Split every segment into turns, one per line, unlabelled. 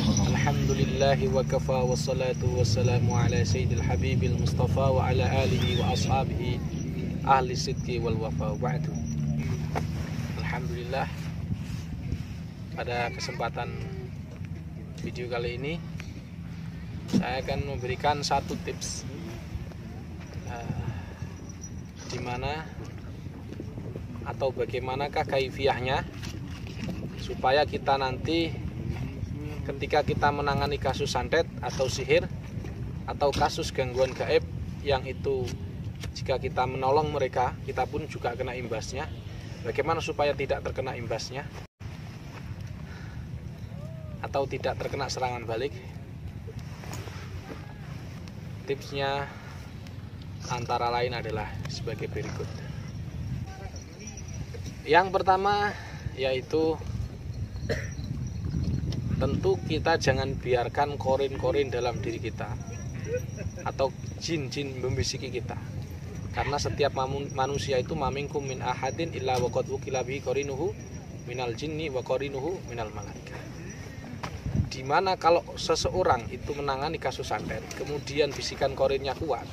Alhamdulillahi wa kafa wa salatu wa salamu ala sayyidil habibil mustafa wa ala alihi wa ashabihi ahli sidqi wal wafa ba'du. Alhamdulillah, pada kesempatan video kali ini saya akan memberikan satu tips di mana atau bagaimanakah kaifiyahnya supaya kita nanti ketika kita menangani kasus santet atau sihir atau kasus gangguan gaib yang itu jika kita menolong mereka, kita pun juga kena imbasnya. Bagaimana supaya tidak terkena imbasnya atau tidak terkena serangan balik? Tipsnya antara lain adalah sebagai berikut. Yang pertama yaitu tentu kita jangan biarkan korin-korin dalam diri kita atau jin-jin membisiki kita. Karena setiap manusia itu mamingkum min ahadin illa waqad wukila bihi qarinuhu minal jinni wa qarinuhu minal malaikah. Dimana kalau seseorang itu menangani kasus santet, kemudian bisikan korinnya kuat,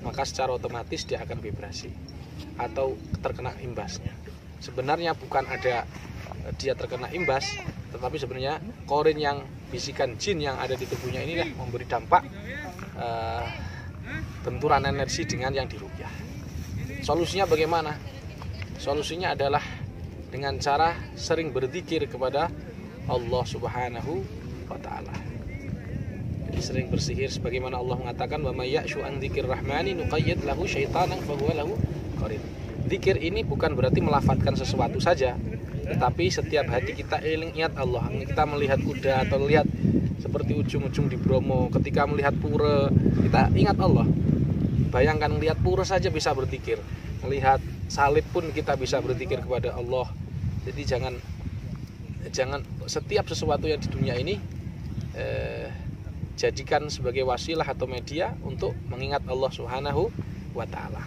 maka secara otomatis dia akan vibrasi atau terkena imbasnya. Sebenarnya bukan ada dia terkena imbas, tetapi sebenarnya korin yang bisikan jin yang ada di tubuhnya inilah memberi dampak benturan energi dengan yang diruqyah. Solusinya bagaimana? Solusinya adalah dengan cara sering berzikir kepada Allah Subhanahu wa taala. Jadi sering bersihir sebagaimana Allah mengatakan wa may ya'shu an dzikir rahmani nuqayyid lahu syaitanan fa huwa lahu qarin. Zikir ini bukan berarti melafadzkan sesuatu saja, tetapi setiap hati kita ingat Allah. Kita melihat kuda atau lihat seperti ujung-ujung di Bromo, ketika melihat pura kita ingat Allah. Bayangkan melihat pura saja bisa berzikir, melihat salib pun kita bisa berzikir kepada Allah. Jadi jangan setiap sesuatu yang di dunia ini jadikan sebagai wasilah atau media untuk mengingat Allah Subhanahu wa taala.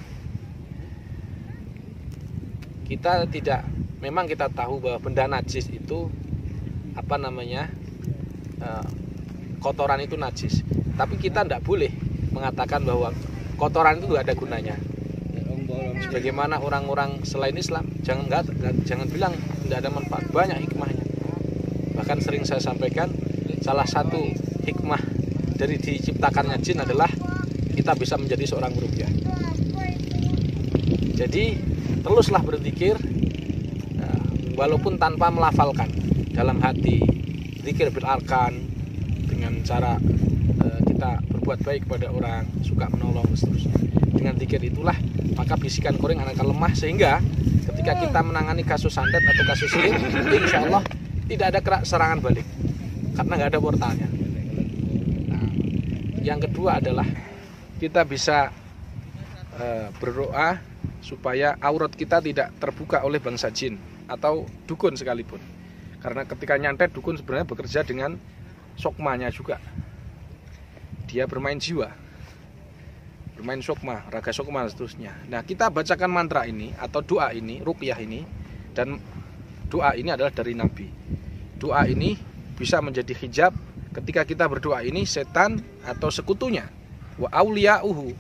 Kita tidak, memang kita tahu bahwa benda najis itu kotoran itu najis, tapi kita tidak boleh mengatakan bahwa kotoran itu tidak ada gunanya. Sebagaimana orang-orang selain Islam, jangan bilang tidak ada manfaat, banyak hikmahnya. Bahkan sering saya sampaikan, salah satu hikmah dari diciptakannya jin adalah kita bisa menjadi seorang ruqyah. Jadi teruslah berzikir walaupun tanpa melafalkan, dalam hati zikir bil arkan, dengan cara kita berbuat baik kepada orang, suka menolong dan seterusnya. Dengan zikir itulah maka bisikan korin akan lemah, sehingga ketika kita menangani kasus santet atau kasus sihir, insya Allah tidak ada serangan balik karena nggak ada portalnya. Nah, yang kedua adalah kita bisa berdoa supaya aurat kita tidak terbuka oleh bangsa jin atau dukun sekalipun. Karena ketika nyantet, dukun sebenarnya bekerja dengan sokmanya juga. Dia bermain jiwa, bermain sokma, raga sokma dan seterusnya. Nah, kita bacakan mantra ini atau doa ini, ruqyah ini, dan doa ini adalah dari Nabi. Doa ini bisa menjadi hijab ketika kita berdoa ini, setan atau sekutunya wa auliya'uhu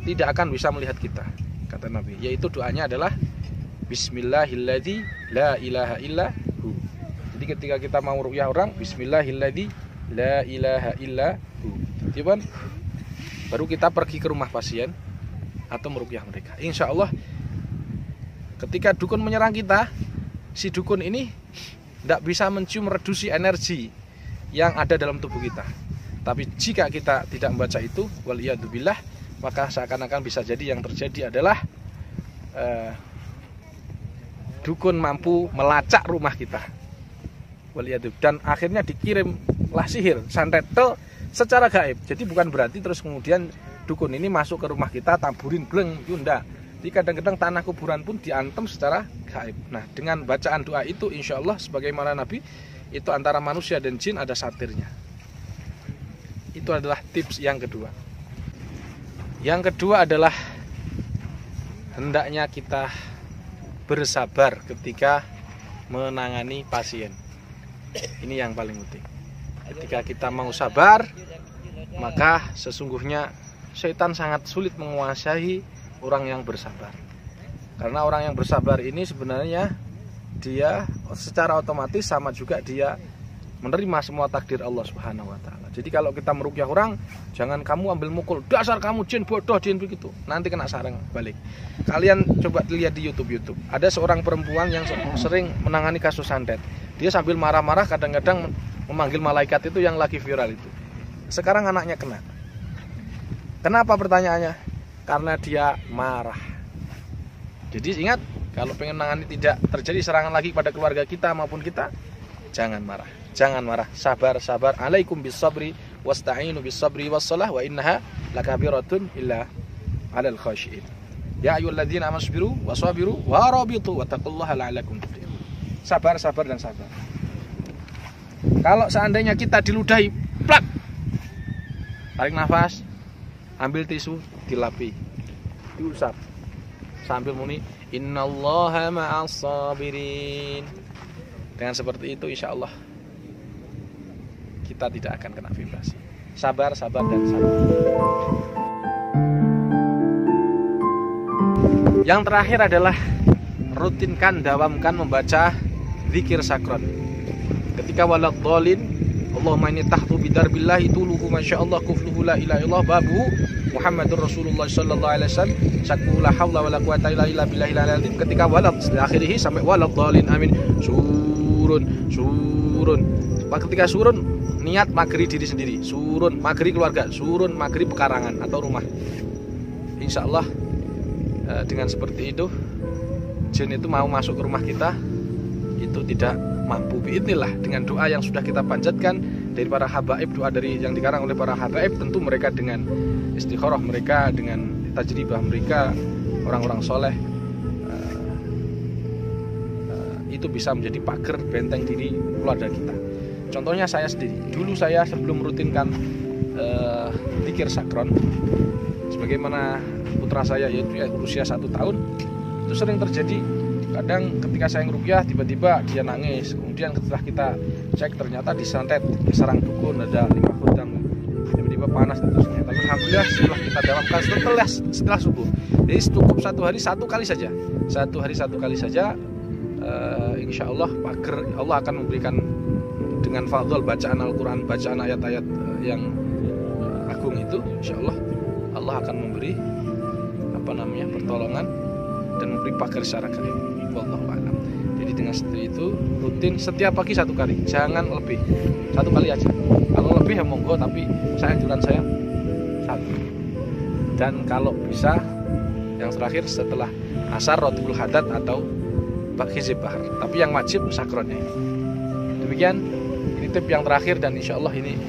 tidak akan bisa melihat kita, kata Nabi. Yaitu doanya adalah Bismillahilladzi la ilaha illahu. Jadi ketika kita mau ruqyah orang, Bismillahilladzi la ilaha illahu. Cuman baru kita pergi ke rumah pasien atau meruqyah mereka. Insya Allah ketika dukun menyerang kita, si dukun ini tidak bisa mencium reduksi energi yang ada dalam tubuh kita. Tapi jika kita tidak membaca itu, waliyadzubillah, maka seakan-akan bisa jadi yang terjadi adalah dukun mampu melacak rumah kita, dan akhirnya dikirimlah sihir santet secara gaib. Jadi bukan berarti terus kemudian dukun ini masuk ke rumah kita taburin bleng, yunda. Jadi kadang-kadang tanah kuburan pun diantem secara gaib. Nah, dengan bacaan doa itu insya Allah sebagaimana Nabi, itu antara manusia dan jin ada satirnya. Itu adalah tips yang kedua. Yang kedua adalah hendaknya kita bersabar ketika menangani pasien. Ini yang paling penting. Ketika kita mau sabar, maka sesungguhnya setan sangat sulit menguasai orang yang bersabar. Karena orang yang bersabar ini sebenarnya dia secara otomatis sama juga dia menerima semua takdir Allah Subhanahu wa taala. Jadi kalau kita meruqyah orang, jangan kamu ambil mukul, dasar kamu jin bodoh, jin begitu. Nanti kena sarang balik. Kalian coba lihat di YouTube. Ada seorang perempuan yang sering menangani kasus santet. Dia sambil marah-marah kadang-kadang memanggil malaikat itu yang lagi viral itu. Sekarang anaknya kena. Kenapa pertanyaannya? Karena dia marah. Jadi ingat, kalau pengen menangani tidak terjadi serangan lagi pada keluarga kita maupun kita, jangan marah. Jangan marah, sabar. Alaikum bisabri wasta'inu bisabri wassalah wa innaha lakabiratun illa 'alal khashiin. Ya ayyuhalladzina amasbiru wasabiru warabitu wattaqullaha la'allakum tuflihun. Sabar dan sabar. Kalau seandainya kita diludahi, plak, tarik nafas, ambil tisu, dilapi, diusap, sambil muni innallaha ma'as sabirin. Dengan seperti itu insya Allah kita tidak akan kena vibrasi. Sabar dan sabar. Yang terakhir adalah rutinkan, dawamkan membaca zikir sakron. Ketika walad dhalin, Allahumma inni tahtu bidarbillahi tuluhu masyaallah kufluhu la ilaha illallah babu Muhammadur Rasulullah sallallahu alaihi wasallam sakmu la haula wala quwata illa billahil azim. Ketika walad akhirih sampai walad dhalin amin. Surun. Ketika surun, niat magri diri sendiri, surun magri keluarga, surun magri pekarangan atau rumah. Insya Allah dengan seperti itu jin itu mau masuk ke rumah kita itu tidak mampu. Biidznillah, dengan doa yang sudah kita panjatkan dari para habaib, doa dari yang dikarang oleh para habaib, tentu mereka dengan istikharah mereka, dengan tajribah mereka, orang-orang soleh, itu bisa menjadi pagar benteng diri keluarga kita. Contohnya saya sendiri, dulu saya sebelum merutinkan zikir sakron, sebagaimana putra saya yaitu usia 1 tahun, itu sering terjadi. Kadang ketika saya ngeruqyah tiba-tiba dia nangis, kemudian setelah kita cek ternyata disantet, diserang dukun, ada 5 khudam, tiba-tiba panas dan terusnya. Tapi alhamdulillah setelah kita dawamkan setelah subuh, jadi cukup 1 hari 1 kali saja, 1 hari 1 kali saja, insya Allah pagar Allah akan memberikan dengan fadhol bacaan Al-Quran, bacaan ayat-ayat yang agung itu, insya Allah akan memberi pertolongan dan memberi pagar secara gaib. Wallahu a'lam. Jadi dengan seperti itu rutin setiap pagi 1 kali, jangan lebih, 1 kali aja. Kalau lebih ya monggo, tapi anjuran saya 1. Dan kalau bisa yang terakhir setelah asar rotibul hadat atau hizib bahar, tapi yang wajib sakronnya. Demikian, ini tip yang terakhir dan insya Allah ini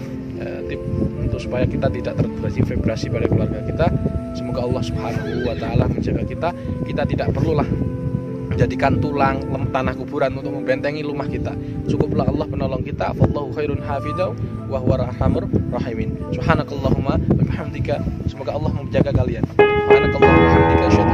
tip untuk supaya kita tidak tervibrasi pada keluarga kita. Semoga Allah Subhanahu wa taala menjaga kita. Kita tidak perlulah menjadikan tulang tanah kuburan untuk membentengi rumah kita. Cukuplah Allah penolong kita. Wallahu khairun hafidau wa huwa arhamur rahimin. Subhanakallahumma wa bihamdika. Semoga Allah menjaga kalian. Subhanakallahumma wa bihamdika.